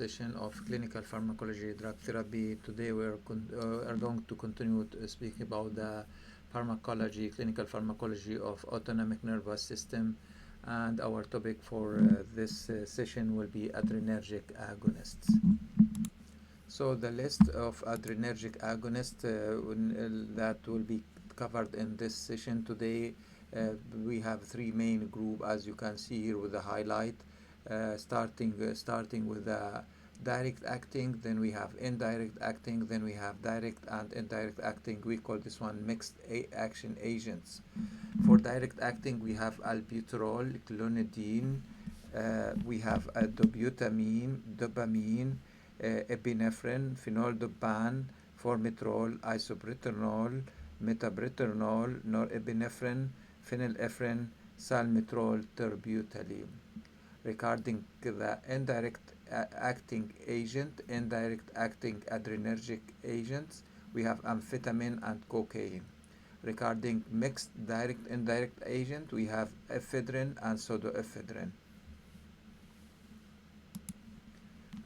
session of clinical pharmacology drug therapy. Today we are going to continue to speak about the pharmacology, clinical pharmacology of autonomic nervous system, and our topic for this session will be adrenergic agonists. So the list of adrenergic agonists that will be covered in this session today, we have three main groups, as you can see here with the highlight. Starting with the direct acting, then we have indirect acting, then we have direct and indirect acting. We call this one mixed action agents. For direct acting, we have albuterol, clonidine, we have dobutamine, dopamine, epinephrine, phenoldopan, formoterol, isoproterenol, metaproterenol, norepinephrine, phenylephrine, salmeterol, terbutaline. Regarding the indirect acting agent, indirect acting adrenergic agents, we have amphetamine and cocaine. Regarding mixed direct indirect agent, we have ephedrine and pseudoephedrine.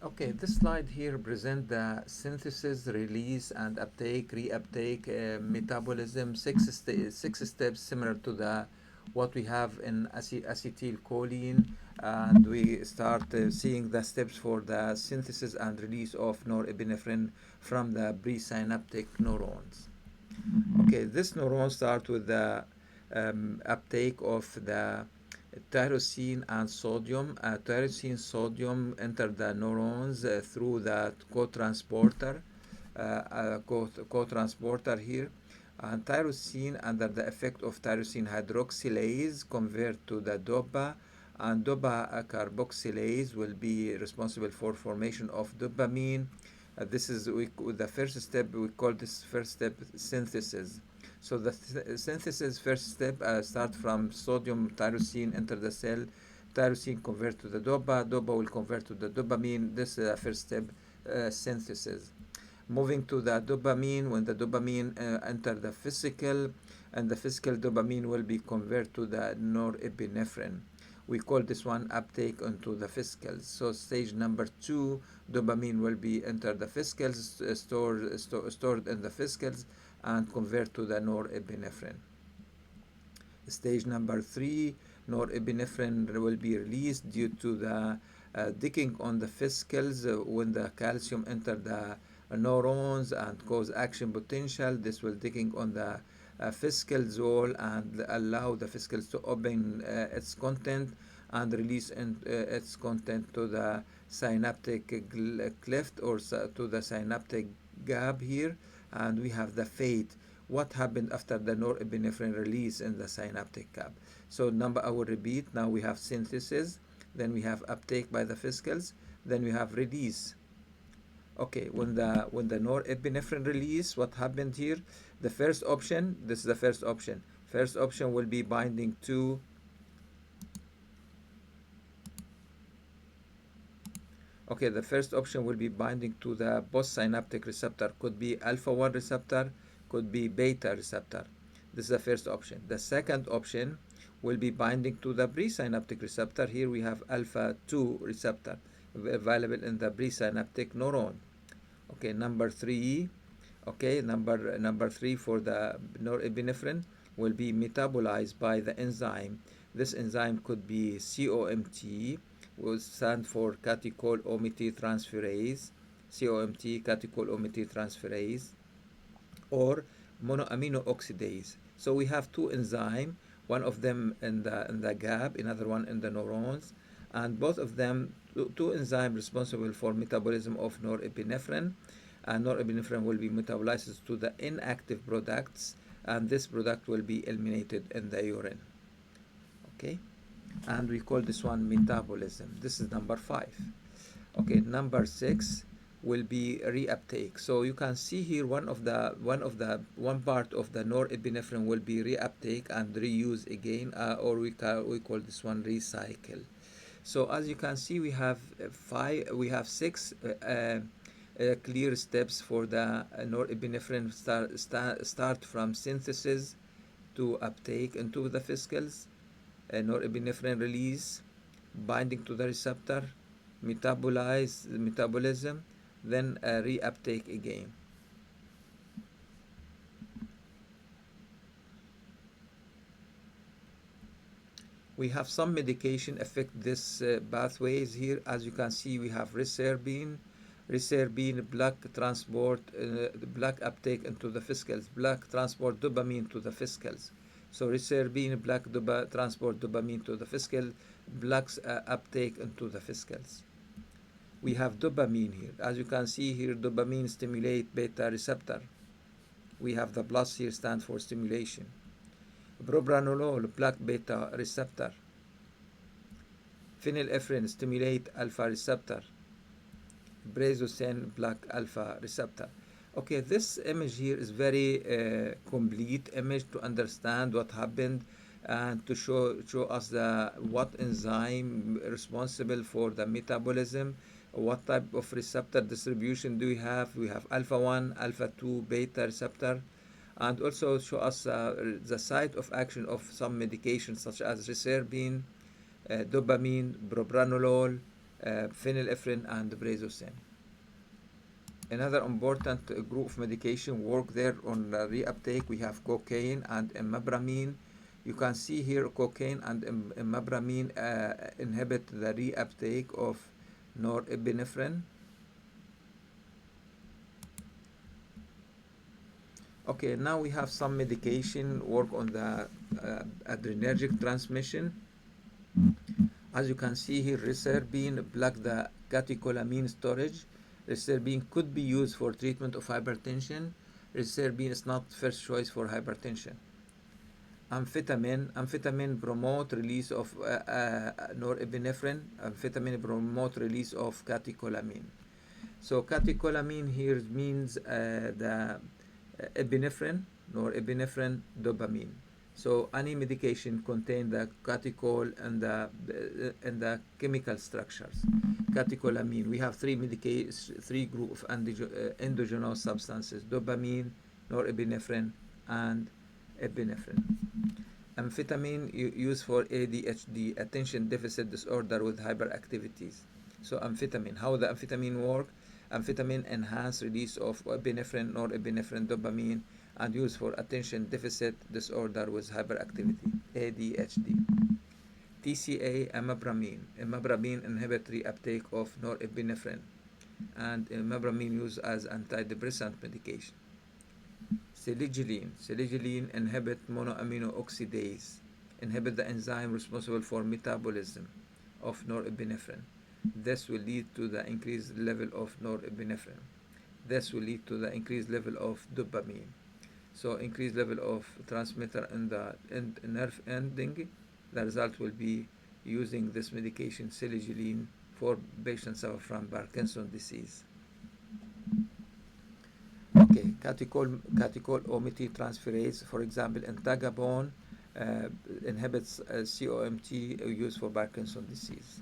Okay, this slide here presents the synthesis, release, and uptake, reuptake, metabolism, six steps similar to the what we have in acetylcholine, and we start seeing the steps for the synthesis and release of norepinephrine from the presynaptic neurons. Okay, this neuron starts with the uptake of the tyrosine and sodium. Tyrosine sodium enter the neurons through the co-transporter here, and tyrosine under the effect of tyrosine hydroxylase convert to the DOPA, and DOPA carboxylase will be responsible for formation of dopamine. This is the first step. We call this first step synthesis. So the synthesis first step start from sodium tyrosine enter the cell, tyrosine convert to the DOPA, DOPA will convert to the dopamine. This is the first step synthesis. Moving to the dopamine, when the dopamine enter the physical, and the physical dopamine will be converted to the norepinephrine. We call this one uptake onto the physicals. So stage number 2, dopamine will be enter the physicals, stored in the physicals, and convert to the norepinephrine. Stage number 3, norepinephrine will be released due to the decaying on the physicals when the calcium enter the neurons and cause action potential. This will decaying on the physicals wall and allow the physicals to open its content and release its content to the synaptic cleft or to the synaptic gap here, and we have the fate. What happened after the norepinephrine release in the synaptic gap? So I will repeat. Now we have synthesis, then we have uptake by the physicals, then we have release. Okay, when the norepinephrine release, what happened here? The first option, this is the first option. First option will be binding to the first option will be binding to the postsynaptic receptor. Could be alpha 1 receptor, could be beta receptor. This is the first option. The second option will be binding to the presynaptic receptor. Here we have alpha 2 receptor available in the presynaptic neuron. Okay, number 3. Okay, number 3 for the norepinephrine will be metabolized by the enzyme. This enzyme could be COMT, will stand for catechol-omethyltransferase, COMT, catechol-omethyltransferase, or monoamino oxidase. So we have two enzymes, one of them in the gap, another one in the neurons, and both of them, two enzymes responsible for metabolism of norepinephrine, and norepinephrine will be metabolized to the inactive products, and this product will be eliminated in the urine. Okay, and we call this one metabolism. This is number 5. Okay, number 6 will be reuptake. So you can see here one part of the norepinephrine will be reuptake and reuse again, or we call this one recycle. So as you can see, we have 6 clear steps for the norepinephrine. Start from synthesis to uptake into the physicals, norepinephrine release, binding to the receptor, metabolism, then reuptake again. We have some medication affect this pathways here. As you can see, we have reserpine. Reserpine block transport, block uptake into the fascicles, block transport dopamine to the fascicles. So reserpine block transport dopamine to the fascicle, blocks uptake into the fascicles. We have dopamine here. As you can see here, dopamine stimulate beta receptor. We have the plus here stand for stimulation. Propranolol block beta receptor. Phenylephrine stimulate alpha receptor. Brazosine block alpha receptor. Okay, this image here is very complete image to understand what happened and to show us the what enzyme responsible for the metabolism, what type of receptor distribution do we have. We have alpha 1, alpha 2, beta receptor, and also show us the site of action of some medications such as reserpine, dopamine, propranolol, phenylephrine, and brazosine. Another important group of medication work there on reuptake. We have cocaine and imipramine. You can see here cocaine and imipramine inhibit the reuptake of norepinephrine. Okay, now we have some medication work on the adrenergic transmission. As you can see here, reserpine block the catecholamine storage. Reserpine could be used for treatment of hypertension. Reserpine is not first choice for hypertension. Amphetamine promote release of norepinephrine. Amphetamine promote release of catecholamine. So catecholamine here means the epinephrine, norepinephrine, dopamine. So any medication contain the catechol and the chemical structures. Catecholamine. We have three group of endogenous substances: dopamine, norepinephrine, and epinephrine. Amphetamine used for ADHD, attention deficit disorder with hyperactivities. So amphetamine. How the amphetamine work? Amphetamine enhance release of epinephrine, norepinephrine, dopamine, and used for attention deficit disorder with hyperactivity, ADHD. TCA, imipramine. Imipramine inhibit reuptake of norepinephrine, and imipramine used as antidepressant medication. Selegiline inhibit monoamino oxidase, inhibit the enzyme responsible for metabolism of norepinephrine. This will lead to the increased level of norepinephrine. This will lead to the increased level of dopamine. So increased level of transmitter in the nerve ending. The result will be using this medication, selegiline, for patients suffer from Parkinson's disease. Okay, catechol transferase, for example, entagabone inhibits COMT used for Parkinson's disease.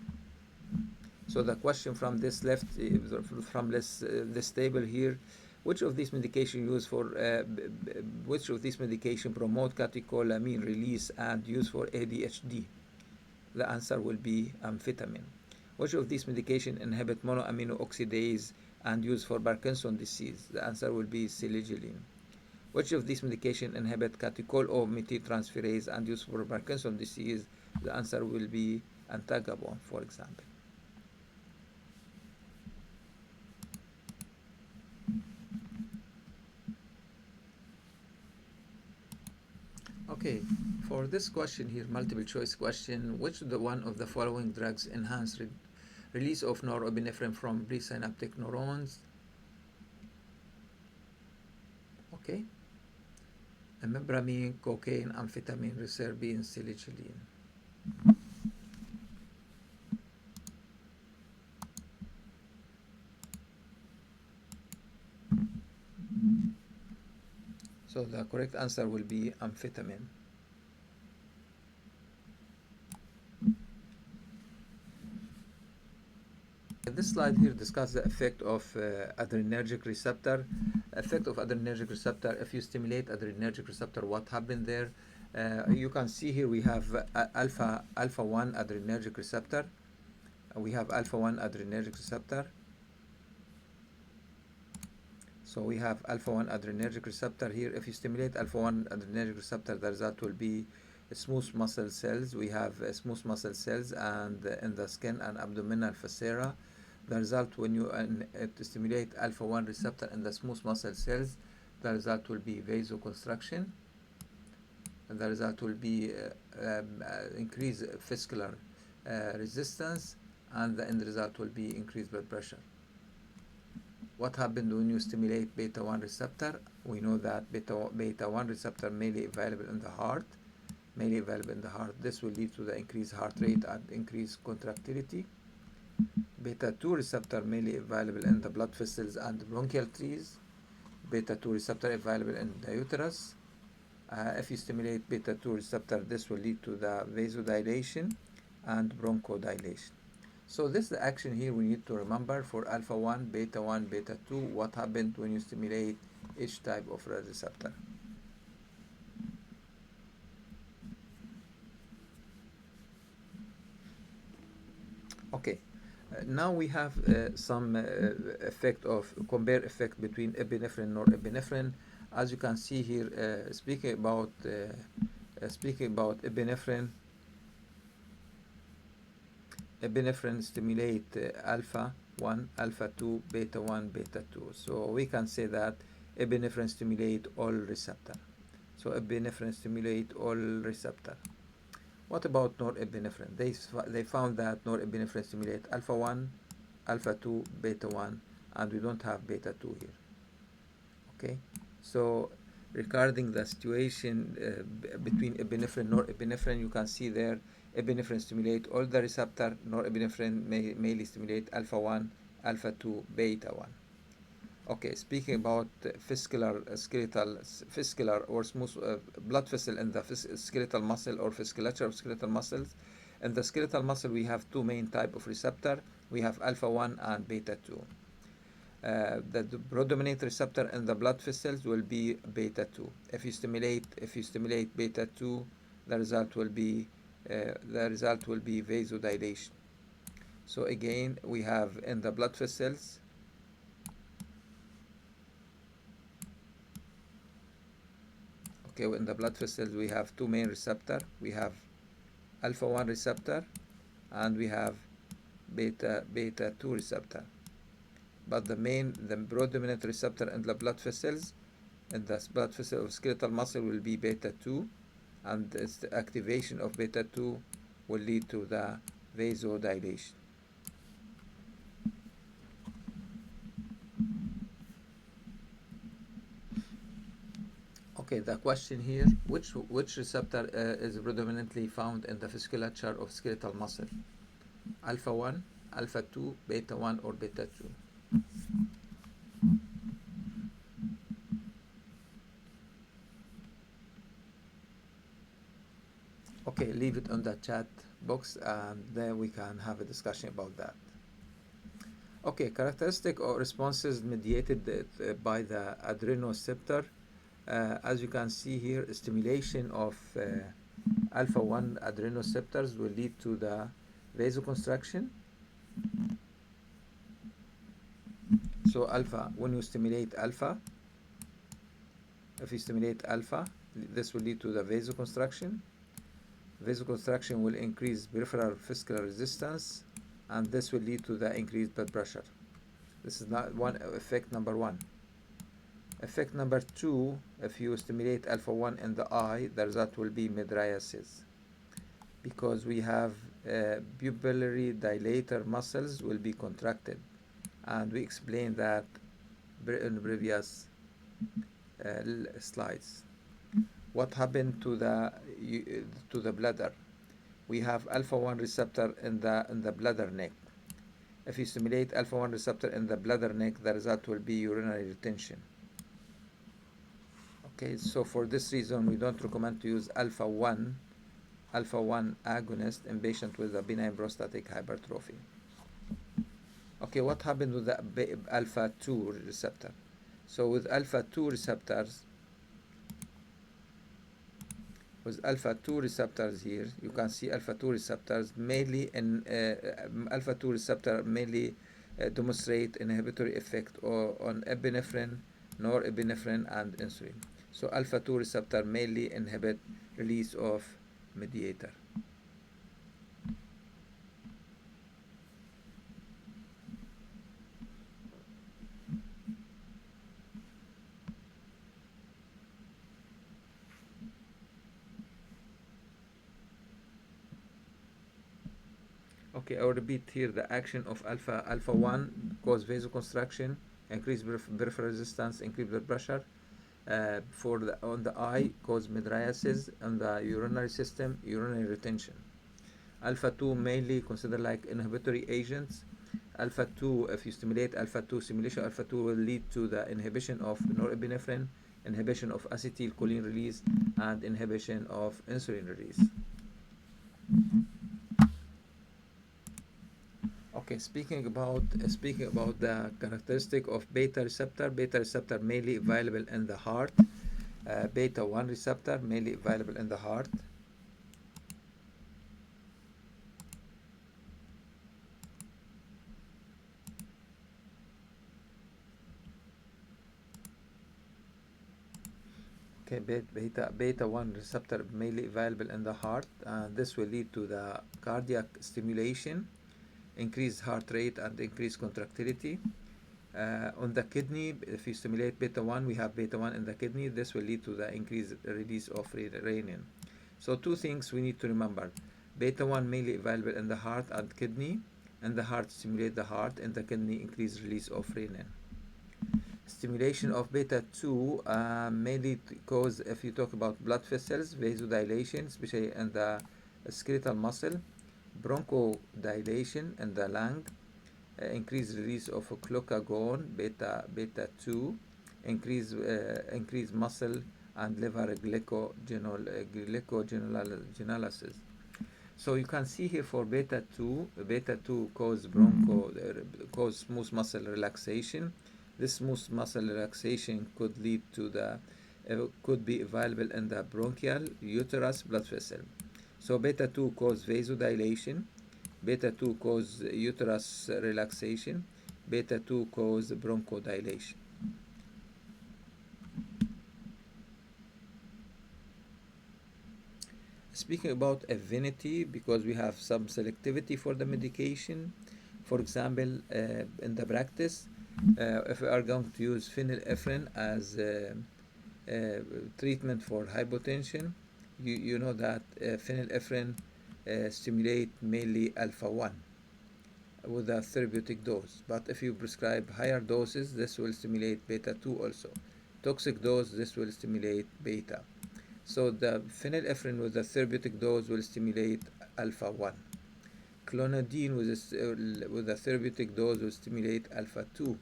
So the question from this left, from this table here, which of these medication used for which of these medication promote catecholamine release and used for ADHD? The answer will be amphetamine. Which of these medication inhibit monoamino oxidase and used for Parkinson's disease? The answer will be selegiline. Which of these medication inhibit catechol transferase and used for Parkinson's disease? The answer will be entagabone, for example. Okay, for this question here, multiple choice question, which the one of the following drugs enhance release of norepinephrine from presynaptic neurons? Okay, imipramine, cocaine, amphetamine, reserpine, selegiline. So the correct answer will be amphetamine. This slide here discusses the effect of adrenergic receptor. Effect of adrenergic receptor. If you stimulate adrenergic receptor, what happened there? You can see here we have alpha 1 adrenergic receptor. we have alpha-1 adrenergic receptor. So we have alpha-1 adrenergic receptor here. If you stimulate alpha-1 adrenergic receptor, the result will be smooth muscle cells. We have smooth muscle cells and in the skin and abdominal viscera. The result when you stimulate alpha-1 receptor in the smooth muscle cells, the result will be vasoconstriction. And the result will be increased vascular resistance, and the end result will be increased blood pressure. What happened when you stimulate beta-1 receptor? We know that beta-1 receptor mainly available in the heart. This will lead to the increased heart rate and increased contractility. Beta-2 receptor mainly available in the blood vessels and bronchial trees. Beta-2 receptor available in the uterus. If you stimulate beta-2 receptor, this will lead to the vasodilation and bronchodilation. So this is the action here we need to remember for alpha-1, beta-1, beta-2, what happened when you stimulate each type of receptor. Okay, now we have some compare effect between epinephrine and norepinephrine. As you can see here, speaking about epinephrine, stimulate alpha-1, alpha-2, beta-1, beta-2. So we can say that epinephrine stimulate all receptor. What about norepinephrine? They found that norepinephrine stimulate alpha-1, alpha-2, beta-1, and we don't have beta-2 here. Okay, so regarding the situation between epinephrine and norepinephrine, you can see there epinephrine stimulate all the receptor, norepinephrine mainly stimulate alpha-1, alpha-2, beta-1. Okay, speaking about vascular or smooth blood vessel in the skeletal muscle or vasculature of skeletal muscles. In the skeletal muscle, we have two main type of receptor. We have alpha-1 and beta-2. The predominant receptor in the blood vessels will be beta-2. If you stimulate beta-2, the result will be vasodilation. So again, we have in the blood vessels in the blood vessels we have two main receptor. We have alpha-1 receptor and we have beta-2 receptor. But the predominant receptor in the blood vessels, in the blood vessel of skeletal muscle, will be beta-2, and the activation of beta-2 will lead to the vasodilation. Okay, the question here, which receptor is predominantly found in the vasculature of skeletal muscle? Alpha-1, alpha-2, beta-1, or beta-2? Okay, leave it on the chat box and then we can have a discussion about that. Okay, characteristic or responses mediated by the adrenoceptor. As you can see here, stimulation of alpha-1 adrenoceptors will lead to the vasoconstriction. So when you stimulate alpha, if you stimulate alpha, this will lead to the vasoconstriction. Vasoconstriction will increase peripheral vascular resistance, and this will lead to the increased blood pressure. This is not effect number one. Effect number two, if you stimulate alpha-1 in the eye, the result will be mydriasis, because we have pupillary dilator muscles will be contracted, and we explained that in previous slides. What happened to the bladder? We have alpha-1 receptor in the bladder neck. If you stimulate alpha-1 receptor in the bladder neck, the result will be urinary retention. Okay, so for this reason, we don't recommend to use alpha-1 agonist in patients with a benign prostatic hypertrophy. Okay, what happened with the alpha-2 receptor? So with alpha-2 receptors, with alpha 2 receptors here. You can see alpha 2 receptors mainly in alpha 2 receptor mainly demonstrate inhibitory effect on epinephrine, norepinephrine, and insulin. So alpha 2 receptor mainly inhibit release of mediator. Okay, I'll repeat here the action of alpha 1 cause vasoconstriction, increase peripheral resistance, increase blood pressure. On the eye, cause mydriasis, on the urinary system, urinary retention. Alpha 2 mainly considered like inhibitory agents. Alpha 2, if you stimulate alpha 2 stimulation, alpha 2 will lead to the inhibition of norepinephrine, inhibition of acetylcholine release, and inhibition of insulin release. Okay, speaking about the characteristic of beta receptor mainly available in the heart. Beta 1 receptor mainly available in the heart. Okay, beta 1 receptor mainly available in the heart. This will lead to the cardiac stimulation, increased heart rate, and increased contractility. On the kidney, if you stimulate beta 1, we have beta 1 in the kidney. This will lead to the increased release of renin. So, two things we need to remember: beta 1 mainly available in the heart and kidney. In the heart, stimulate the heart. In the kidney, increase release of renin. Stimulation of beta 2 mainly cause, if you talk about blood vessels, vasodilation, especially in the skeletal muscle, bronchodilation in the lung, increased release of glucagon, beta 2, increased muscle and liver glycogenolysis. So you can see here for beta 2 cause smooth muscle relaxation. This smooth muscle relaxation could lead to could be available in the bronchial uterus blood vessel. So beta 2 cause vasodilation, beta 2 cause uterus relaxation, beta 2 cause bronchodilation. Speaking about affinity, because we have some selectivity for the medication. For example, in the practice, if we are going to use phenylephrine as treatment for hypotension, you know that phenylephrine stimulate mainly alpha 1 with a therapeutic dose. But if you prescribe higher doses, this will stimulate beta 2 also. Toxic dose, this will stimulate beta. So the phenylephrine with a therapeutic dose will stimulate alpha 1. Clonidine with a therapeutic dose will stimulate alpha 2.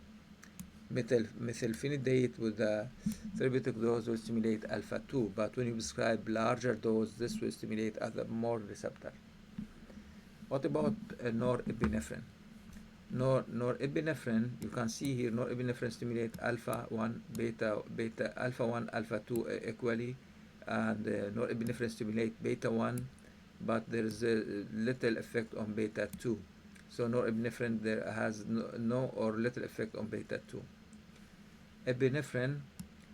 Methylphenidate with a therapeutic dose will stimulate alpha 2. But when you prescribe larger dose, this will stimulate other more receptor. What about norepinephrine? Norepinephrine, you can see here, norepinephrine stimulate alpha 1, alpha 1, alpha 2 equally, and norepinephrine stimulate beta 1, but there is a little effect on beta 2. So norepinephrine there has no or little effect on beta 2. Epinephrine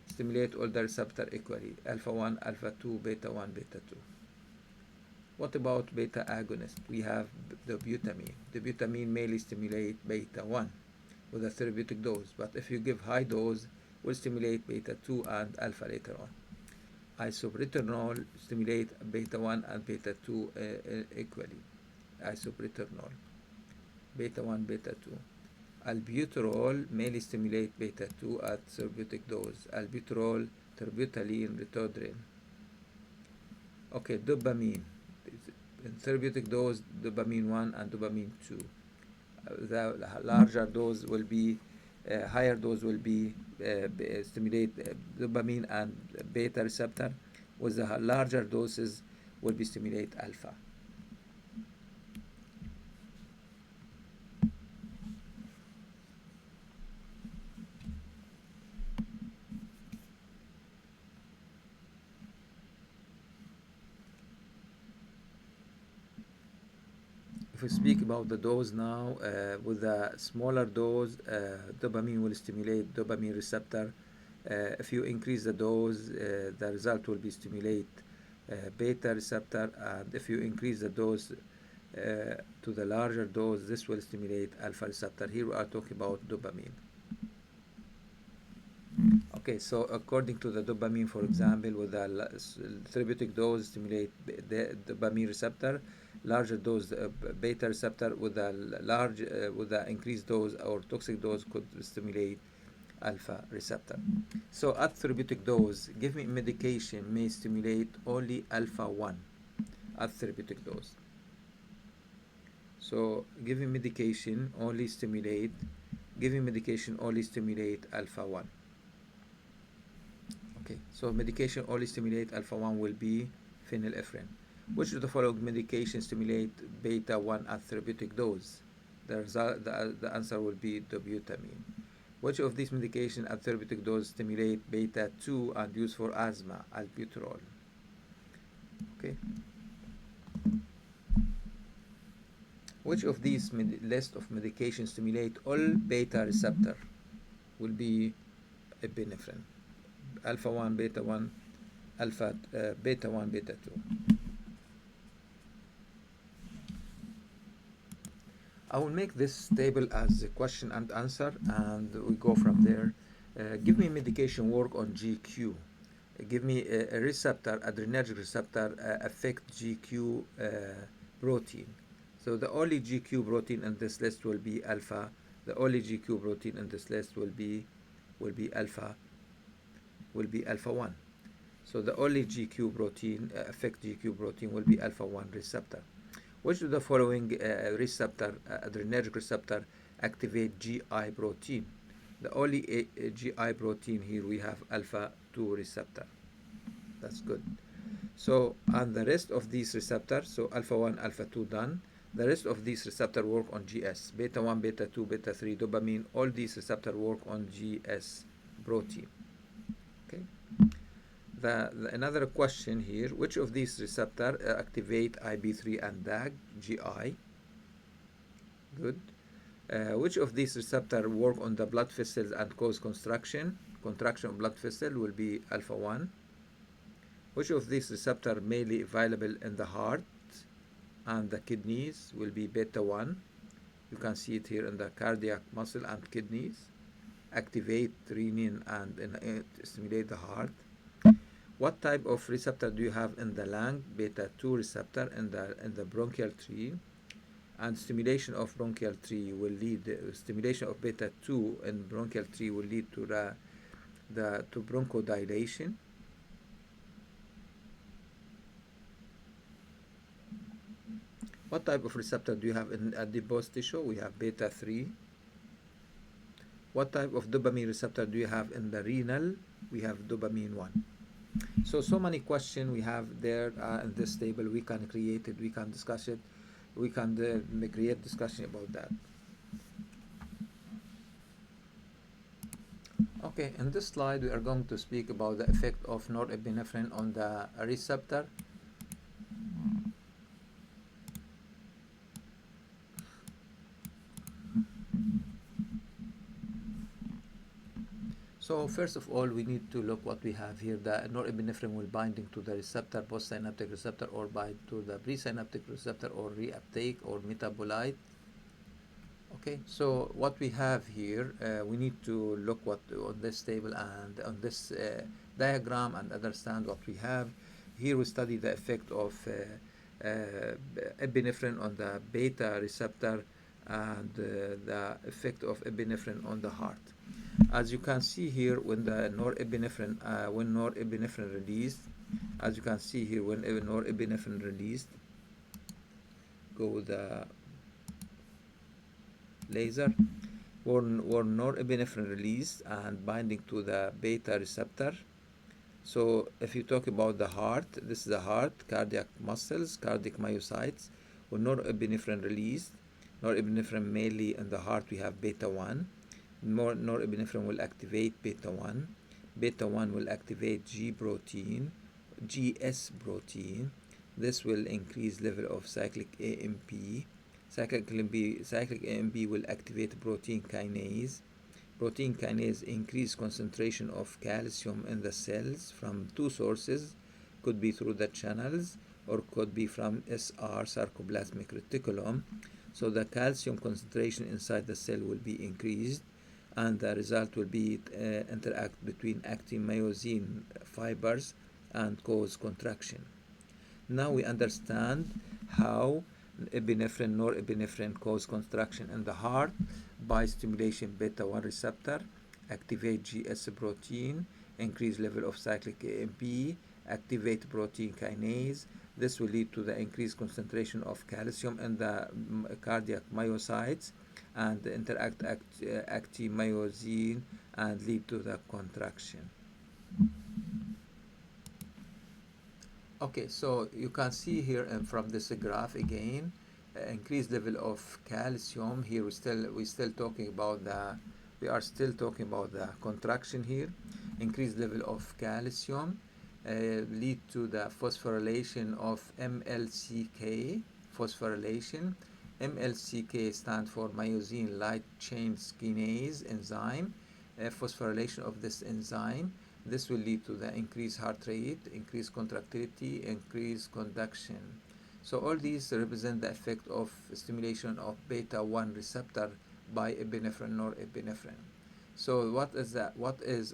stimulate all the receptor equally, alpha 1, alpha 2, beta 1, beta 2. What about beta agonist? We have the Dopamine. The Dopamine mainly stimulate beta 1 with a therapeutic dose, but if you give high dose, will stimulate beta 2 and alpha later on. Isoproterenol stimulate beta 1 and beta 2 equally. Isoproterenol, beta 1, beta 2. Albuterol mainly stimulate beta 2 at therapeutic dose. Albuterol, terbutaline, ritodrine. Okay, dopamine. In therapeutic dose, dopamine 1 and dopamine 2. The larger dose will be, higher dose will be stimulate dopamine and beta receptor. With the larger doses will be stimulate alpha. if we speak about the dose now, with a smaller dose, dopamine will stimulate dopamine receptor. If you increase the dose, the result will be stimulate beta receptor, and if you increase the dose to the larger dose, this will stimulate alpha receptor. Here we are talking about dopamine. Okay, so according to the dopamine, for example, with a therapeutic dose stimulate the dopamine receptor, larger dose beta receptor with a large with an increased dose or toxic dose could stimulate alpha receptor. So at therapeutic dose, give me medication may stimulate only alpha 1 at therapeutic dose. So giving medication only stimulate alpha 1. Okay, so medication only stimulate alpha 1 will be phenylephrine. Which of the following medication stimulate beta 1 at therapeutic dose? The answer will be dobutamine. Which of these medications at therapeutic dose stimulate beta 2 and used for asthma? Albuterol. Okay. Which of these list of medications stimulate all beta receptor? Will be epinephrine. Alpha 1, beta 1, beta 1, beta 2. I will make this table as a question and answer, and we go from there. Give me medication work on GQ. Give me a receptor, adrenergic receptor, affect GQ protein. So the only GQ protein in this list will be alpha. The only GQ protein in this list will be alpha 1. So the only GQ protein, affect GQ protein will be alpha 1 receptor. Which of the following receptor, adrenergic receptor, activate GI protein? The only GI protein here we have alpha 2 receptor. That's good. So, and the rest of these receptors, so alpha 1, alpha 2 done. The rest of these receptors work on GS. Beta 1, beta 2, beta 3, dopamine, all these receptors work on GS protein. Okay. Another question here, which of these receptors activate IB3 and DAG, GI? Good. Which of these receptors work on the blood vessels and cause contraction of blood vessel will be alpha 1. Which of these receptors mainly available in the heart and the kidneys will be beta 1. You can see it here in the cardiac muscle and kidneys. Activate renin and stimulate the heart. What type of receptor do you have in the lung? Beta 2 receptor in the bronchial tree, and stimulation of bronchial tree will lead stimulation of beta 2 in bronchial tree will lead to to bronchodilation. What type of receptor do you have in adipose tissue? We have beta 3. What type of dopamine receptor do you have in the renal? We have dopamine 1. So many questions we have there in this table. We can create it, we can discuss it, we can create discussion about that. Okay, in this slide we are going to speak about the effect of norepinephrine on the receptor. So first of all, we need to look what we have here. The norepinephrine will binding to the receptor, postsynaptic receptor, or bind to the presynaptic receptor, or reuptake, or metabolite. Okay, so what we have here, we need to look what on this table and on this diagram and understand what we have. Here we study the effect of epinephrine on the beta receptor and the effect of epinephrine on the heart. As you can see here, when the norepinephrine released, as you can see here, when norepinephrine released, go with the laser, when norepinephrine released and binding to the beta receptor. So if you talk about the heart, this is the heart, cardiac muscles, cardiac myocytes. When norepinephrine released, norepinephrine mainly in the heart we have beta 1. Norepinephrine will activate beta 1. Beta 1 will activate GS protein. This will increase level of cyclic AMP. Cyclic AMP will activate protein kinase. Protein kinase increase concentration of calcium in the cells from two sources, could be through the channels or could be from SR, sarcoplasmic reticulum. So the calcium concentration inside the cell will be increased, and the result will be interact between actin-myosin fibers and cause contraction. Now we understand how epinephrine, norepinephrine cause contraction in the heart by stimulation beta-1 receptor, activate GS protein, increase level of cyclic AMP, activate protein kinase. This will lead to the increased concentration of calcium in the cardiac myocytes and interact actin-myosin and lead to the contraction. Okay, so you can see here from this graph again, increased level of calcium. Here we are still talking about the contraction here. Increased level of calcium lead to the phosphorylation of MLCK. Phosphorylation. MLCK stands for myosin light chain kinase enzyme. Phosphorylation of this enzyme, this will lead to the increased heart rate, increased contractility, increased conduction. So all these represent the effect of stimulation of beta-1 receptor by epinephrine or epinephrine. So what is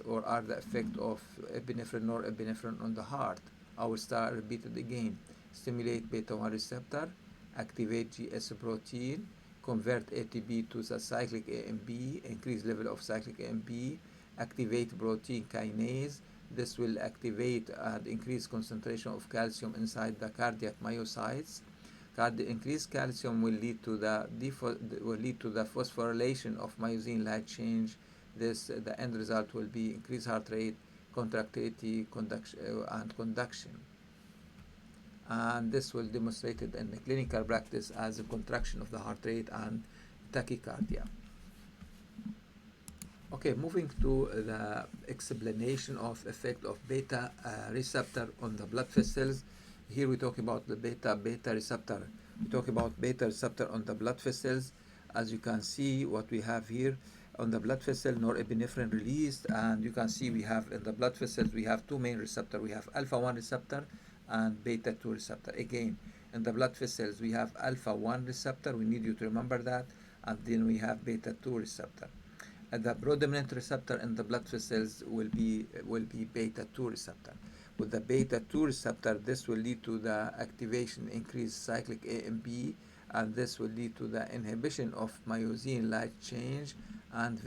or are the effect of epinephrine or epinephrine on the heart? I will start repeat it again. Stimulate beta-1 receptor, activate GS protein, convert ATP to the cyclic AMP, increase level of cyclic AMP, activate protein kinase. This will activate and increase concentration of calcium inside the cardiac myocytes. Increased calcium will lead to the phosphorylation of myosin light chain. The end result will be increased heart rate, contractility, and conduction. And this will demonstrate it in the clinical practice as a contraction of the heart rate and tachycardia. Okay, moving to the explanation of effect of beta receptor on the blood vessels. Here we talk about the beta receptor. We talk about beta receptor on the blood vessels. As you can see, what we have here on the blood vessel, norepinephrine released, and you can see we have in the blood vessels we have two main receptors. We have alpha-1 receptor and beta-2 receptor. Again, in the blood vessels we have alpha-1 receptor. We need you to remember that, and then we have beta-2 receptor. The predominant receptor in the blood vessels will be beta-2 receptor. With the beta-2 receptor, this will lead to the activation, increased cyclic AMP, and this will lead to the inhibition of myosin light chain and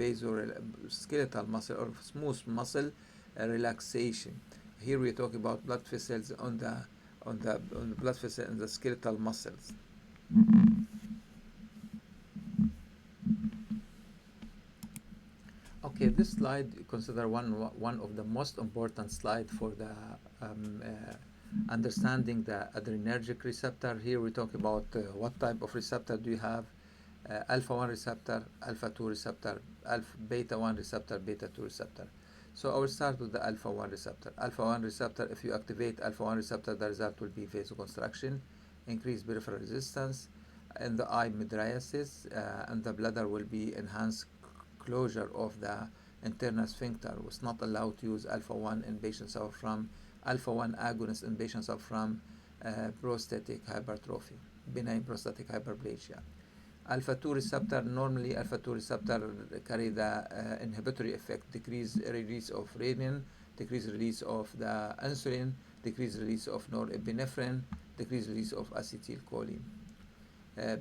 skeletal muscle or smooth muscle relaxation. Here we talk about blood vessels on the blood vessel and the skeletal muscles. Okay, this slide consider one of the most important slide for the understanding the adrenergic receptor. Here we talk about what type of receptor do you have: alpha-1 receptor, alpha-2 receptor, beta-1 receptor, beta-2 receptor. So I will start with the alpha-1 receptor. Alpha-1 receptor, if you activate alpha-1 receptor, the result will be vasoconstriction, increased peripheral resistance, in the eye mydriasis, and the bladder will be enhanced closure of the internal sphincter. Was not allowed to use alpha-1 in patients suffer from alpha-1 agonist in patients suffer from prostatic hypertrophy, benign prostatic hyperplasia. Alpha-2 receptor, normally alpha-2 receptor carry the inhibitory effect, decrease release of renin, decrease release of the insulin, decrease release of norepinephrine, decrease release of acetylcholine.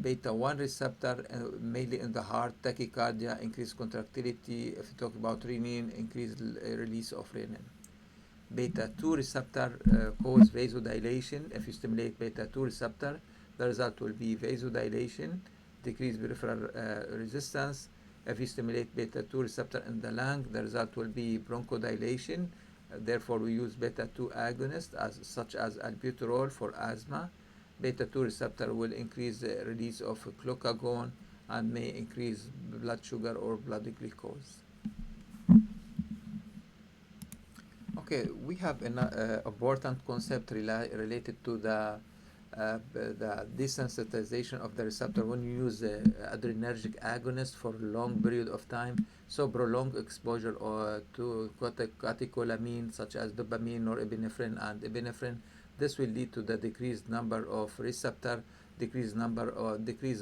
Beta-1 receptor, mainly in the heart, tachycardia, increased contractility. If you talk about renin, increased release of renin. Beta-2 receptor cause vasodilation. If you stimulate beta-2 receptor, the result will be vasodilation, decreased peripheral resistance. If you stimulate beta-2 receptor in the lung, the result will be bronchodilation. Therefore, we use beta-2 agonists such as Albuterol for asthma. Beta-2 receptor will increase the release of glucagon and may increase blood sugar or blood glucose. Okay, we have an important concept related to the the desensitization of the receptor when you use adrenergic agonist for a long period of time. So prolonged exposure to catecholamine such as dopamine or epinephrine and epinephrine, this will lead to the decreased number of receptor, decreased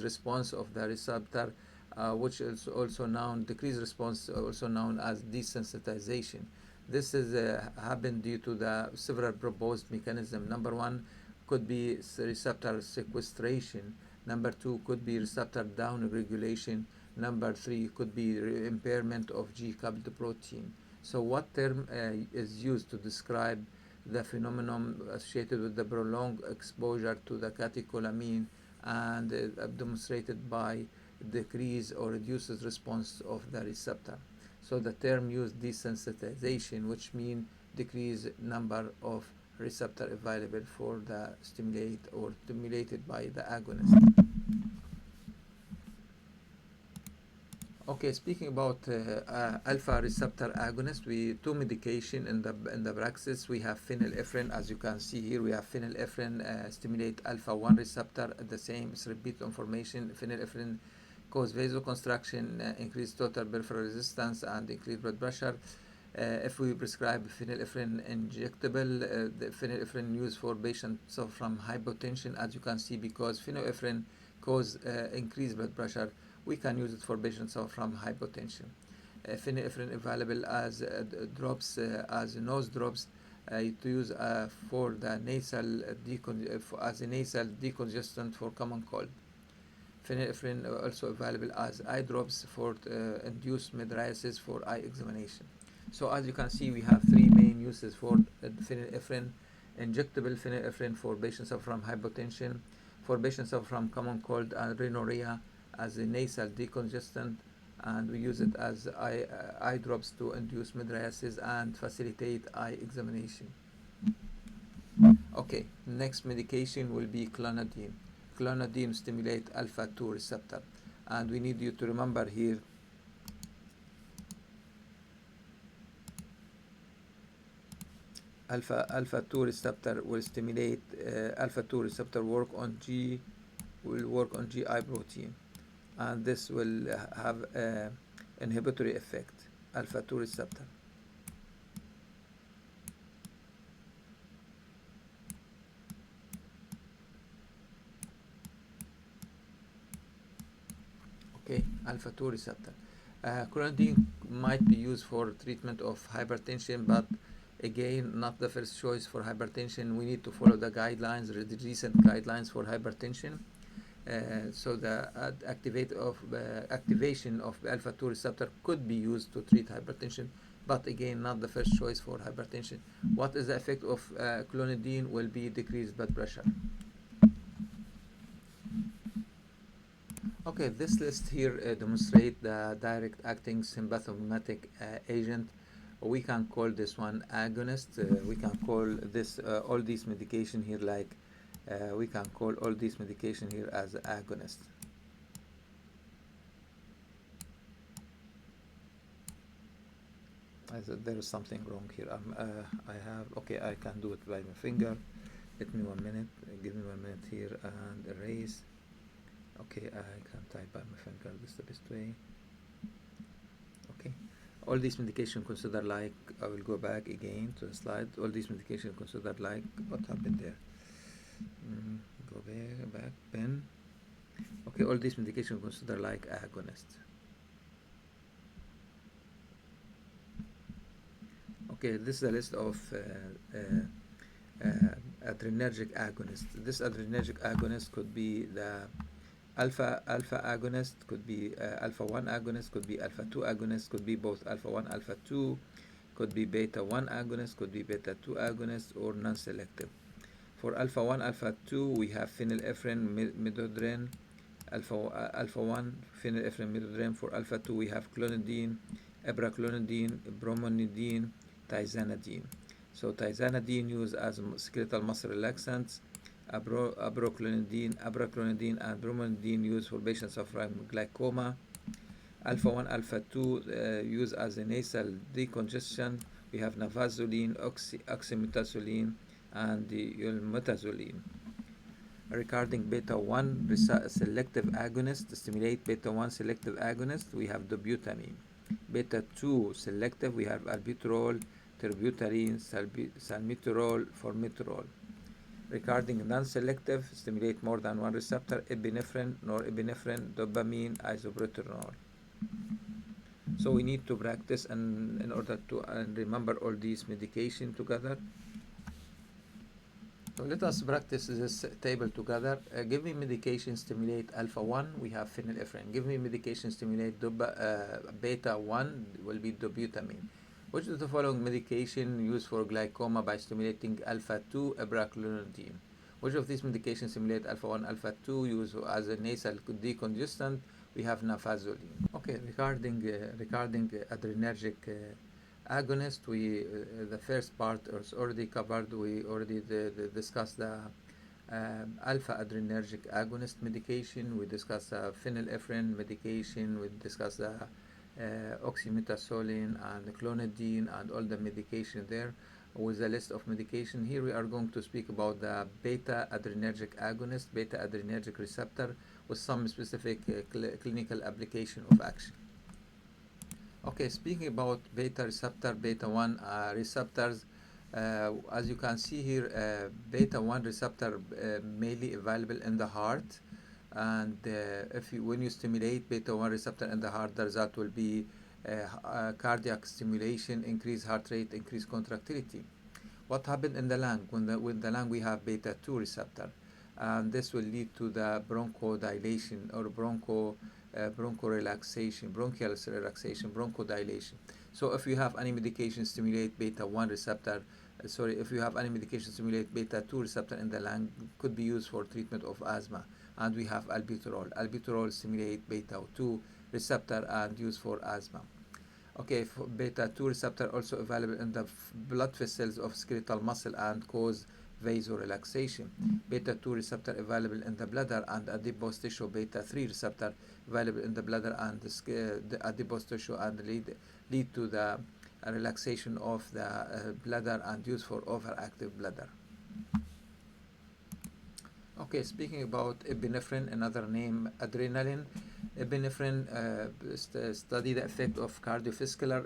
response of the receptor, which is also known decreased response, also known as desensitization. This is happened due to the several proposed mechanism. Number one could be receptor sequestration. Number two could be receptor down regulation. Number three could be impairment of G-coupled protein. So what term is used to describe the phenomenon associated with the prolonged exposure to the catecholamine and demonstrated by decrease or reduces response of the receptor? So the term used desensitization, which means decrease number of receptor available for the stimulate or stimulated by the agonist. Okay, speaking about alpha receptor agonist, we two medication in the praxis. We have phenylephrine, as you can see here. We have phenylephrine stimulate alpha 1 receptor. The same is repeat information. Phenylephrine cause vasoconstriction, increase total peripheral resistance, and increase blood pressure. If we prescribe phenylephrine injectable, the phenylephrine used for patients suffer from hypotension, as you can see, because phenylephrine cause increased blood pressure. We can use it for patients suffer from hypotension. Phenylephrine available as drops, as nose drops, to use for the nasal as a nasal decongestant for common cold. Phenylephrine also available as eye drops for induced mydriasis for eye examination. So as you can see, we have three main uses for phenylephrine: injectable phenylephrine for patients suffering from hypotension, for patients suffering from common cold and rhinorrhea as a nasal decongestant, and we use it as eye drops to induce mydriasis and facilitate eye examination. Okay, next medication will be clonidine. Clonidine stimulate alpha 2 receptor, and we need you to remember here alpha 2 receptor will stimulate alpha 2 receptor will work on GI protein, and this will have inhibitory effect. Alpha 2 receptor. Okay, alpha 2 receptor. Clonidine might be used for treatment of hypertension, but again, not the first choice for hypertension. We need to follow the guidelines, the recent guidelines for hypertension. So the activation of alpha 2 receptor could be used to treat hypertension, but again, not the first choice for hypertension. What is the effect of clonidine? Will be decreased blood pressure. Okay, this list here demonstrate the direct acting sympathomimetic agent. We can call this one agonist. We can call this all these medication here like we can call all these medication here as agonist. There is something wrong here. I have, okay, I can do it by my finger. Let me 1 minute. Give me 1 minute here and erase. Okay, I can type by my finger. This is the best way. Okay, all these medication considered like, I will go back again to the slide. All these medication considered like, what happened there? Go back, pen. Okay, all these medication considered like agonists. Okay, this is a list of adrenergic agonists. This adrenergic agonist could be the alpha agonist, could be alpha 1 agonist, could be alpha 2 agonist, could be both alpha 1, alpha 2, could be beta 1 agonist, could be beta 2 agonist, or non-selective. For alpha 1, alpha 2, we have phenylephrine, midodrine, alpha 1, phenylephrine, midodrine. For alpha 2, we have clonidine, ebraclonidine, bromonidine, tizanidine. So tizanidine used as skeletal muscle relaxants, abraclonidine, and bromonidine used for patients suffering from glaucoma. Alpha 1, alpha 2 used as a nasal decongestion. We have navazoline, oxymetazoline, and the ulmetazolline. Regarding beta-1 selective agonist, stimulate beta-1 selective agonist, we have Dopamine. Beta-2 selective, we have Albuterol, terbutaline, salmeterol, formoterol. Regarding non-selective, stimulate more than one receptor, epinephrine, norepinephrine, dopamine, isobutanol. So we need to practice and in order to remember all these medication together. So let us practice this table together. Give me medication stimulate alpha 1, we have phenylephrine. Give me medication stimulate beta 1, will be dobutamine. Which of the following medication used for glaucoma by stimulating alpha 2, abraclonidine? Which of these medications stimulate alpha 1, alpha 2 used as a nasal decongestant? We have nafazoline. Okay, regarding adrenergic agonist, we the first part is already covered. We already discussed the alpha adrenergic agonist medication. We discussed the phenylephrine medication. We discussed the oxymetazoline and the clonidine and all the medication there with a list of medication. Here we are going to speak about the beta-adrenergic agonist, beta-adrenergic receptor, with some specific clinical application of action. Okay, speaking about beta receptor, beta 1 receptors, as you can see here, beta 1 receptor mainly available in the heart, and when you stimulate beta 1 receptor in the heart, the result will be cardiac stimulation, increased heart rate, increased contractility. What happened in the lung? With the lung we have beta 2 receptor, and this will lead to the bronchodilation or bronchial relaxation, bronchodilation. So if you have any medication stimulate beta 1 receptor, if you have any medication stimulate beta 2 receptor in the lung, could be used for treatment of asthma. And we have albuterol. Albuterol stimulate beta 2 receptor and used for asthma. Okay, for beta 2 receptor also available in the blood vessels of skeletal muscle and cause vasorelaxation. Beta 2 receptor available in the bladder and adipose tissue. Beta 3 receptor available in the bladder and the adipose tissue and lead to the relaxation of the bladder and use for overactive bladder. Okay, speaking about epinephrine, another name adrenaline. Epinephrine study the effect of cardiovascular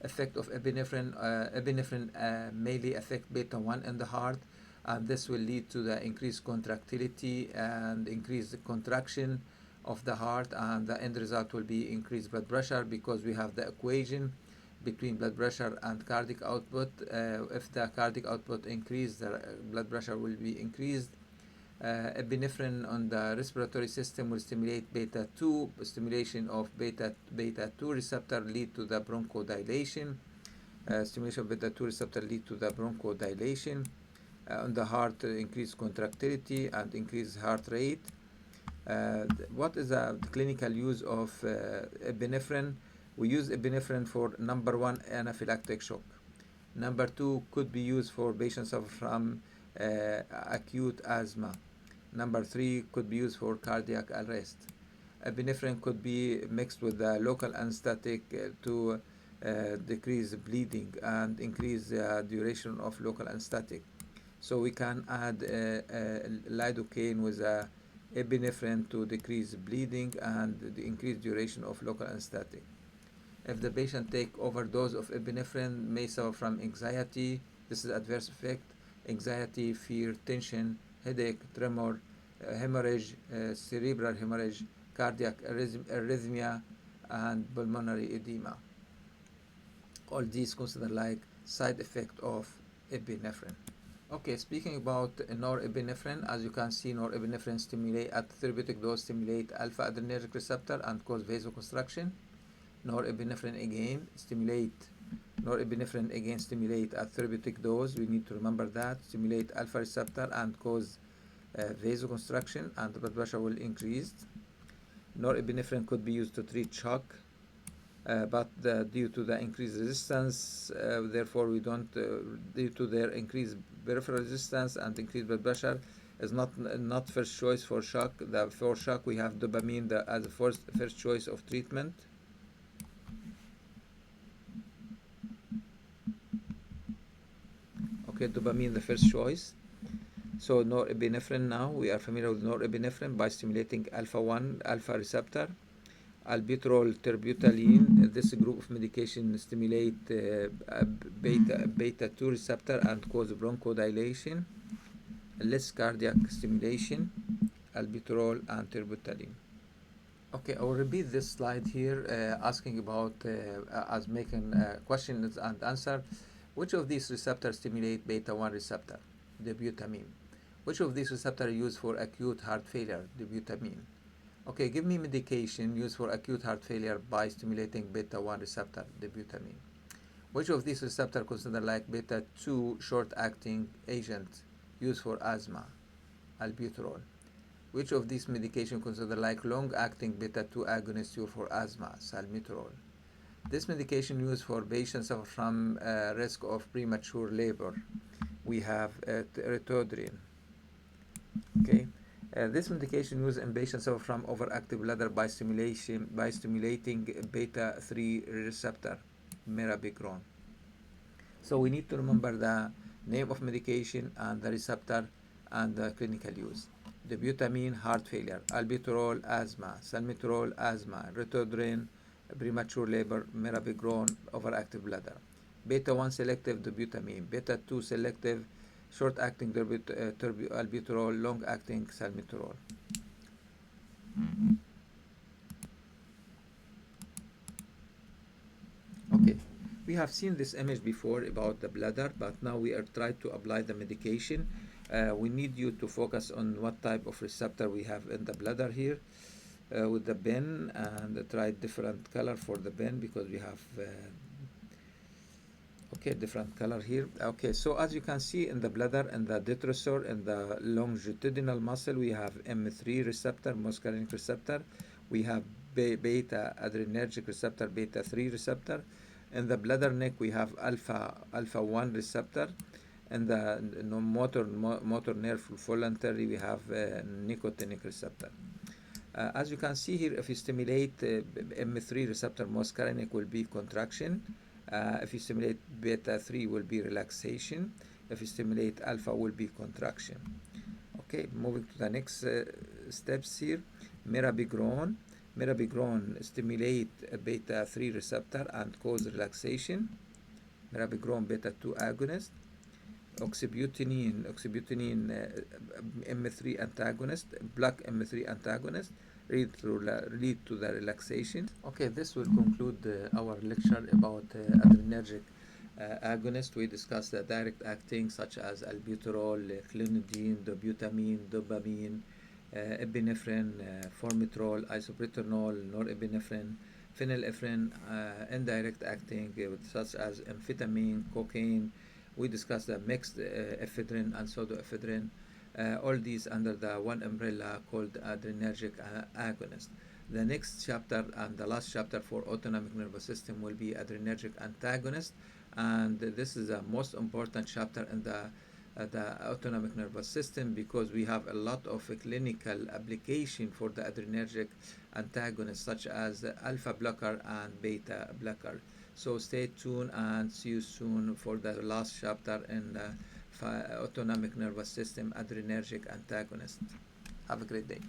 effect of epinephrine. Epinephrine mainly affect beta 1 in the heart, and this will lead to the increased contractility and increased contraction of the heart, and the end result will be increased blood pressure, because we have the equation between blood pressure and cardiac output. If the cardiac output increased, the blood pressure will be increased. Epinephrine on the respiratory system will stimulate beta 2. Stimulation of beta 2 receptor lead to the bronchodilation. Stimulation of beta 2 receptor lead to the bronchodilation. On the heart, increased contractility and increased heart rate. What is the clinical use of epinephrine? We use epinephrine for number 1, anaphylactic shock. Number 2, could be used for patients suffering from acute asthma. Number 3, could be used for cardiac arrest. Epinephrine could be mixed with the local anesthetic to decrease bleeding and increase the duration of local anesthetic. So we can add lidocaine with epinephrine to decrease bleeding and the increased duration of local anesthetic. If the patient take overdose of epinephrine, may suffer from anxiety. This is adverse effect: anxiety, fear, tension, headache, tremor, hemorrhage, cerebral hemorrhage, cardiac arrhythmia, and pulmonary edema. All these considered like side effect of epinephrine. Okay, speaking about norepinephrine, as you can see, norepinephrine stimulate at therapeutic dose stimulate alpha adrenergic receptor and cause vasoconstriction. Norepinephrine again stimulate at therapeutic dose. We need to remember that stimulate alpha receptor and cause vasoconstriction, and the blood pressure will increase. Norepinephrine could be used to treat shock, but due to the increased resistance, therefore we don't. Due to their increased peripheral resistance and increased blood pressure, is not first choice for shock. For shock we have dopamine as first choice of treatment. Okay, dopamine the first choice. So norepinephrine, now we are familiar with norepinephrine by stimulating alpha-1 alpha receptor. Albuterol, terbutaline, this group of medication stimulate beta-2 receptor and cause bronchodilation, less cardiac stimulation, albuterol and terbutaline. Okay, I will repeat this slide here, asking about, as making questions and answer. Which of these receptors stimulate beta-1 receptor? Dopamine. Which of these receptors are used for acute heart failure? Dopamine. Okay, give me medication used for acute heart failure by stimulating beta-1 receptor, Dopamine. Which of these receptors considered like beta-2 short-acting agent used for asthma? Albuterol. Which of these medication considered like long-acting beta-2 agonist used for asthma? Salmeterol. This medication used for patients suffer from risk of premature labor. We have retodrine. Okay. This medication used in patients suffer from overactive bladder by stimulating beta-3 receptor, mirabegron. So we need to remember the name of medication and the receptor and the clinical use. Dopamine, heart failure; albuterol, asthma; salmeterol, asthma; retodrine, premature labor; mirabegron, overactive bladder. Beta-1 selective dopamine; beta-2 selective short-acting albuterol; long-acting salmeterol. Okay, we have seen this image before about the bladder, but now we are trying to apply the medication. We need you to focus on what type of receptor we have in the bladder here with the pen, and try different color for the pen because we have okay, different color here. Okay, so as you can see in the bladder and the detrusor and the longitudinal muscle, we have M3 receptor, muscarinic receptor. We have beta-adrenergic receptor, beta-3 receptor. In the bladder neck, we have alpha-1 receptor. And the motor nerve voluntary, we have nicotinic receptor. As you can see here, if you stimulate M3 receptor, muscarinic will be contraction. If you stimulate beta-3 will be relaxation. If you stimulate alpha will be contraction. Okay, moving to the next steps here. Mirabegron. Mirabegron stimulate beta-3 receptor and cause relaxation. Mirabegron beta-2 agonist. Oxybutynin M3 antagonist, block M3 antagonist, lead to the relaxation. Okay, this will conclude our lecture about adrenergic agonist. We discussed the direct acting such as albuterol, clonidine, dobutamine, dopamine, epinephrine, formoterol, isoproterenol, norepinephrine, phenylephrine, indirect acting such as amphetamine, cocaine. We discussed the mixed ephedrine and pseudoephedrine, all these under the one umbrella called adrenergic agonist. The next chapter and the last chapter for autonomic nervous system will be adrenergic antagonist, and this is the most important chapter in the autonomic nervous system because we have a lot of clinical application for the adrenergic antagonist such as alpha blocker and beta blocker. So stay tuned and see you soon for the last chapter in the autonomic nervous system adrenergic antagonist. Have a great day.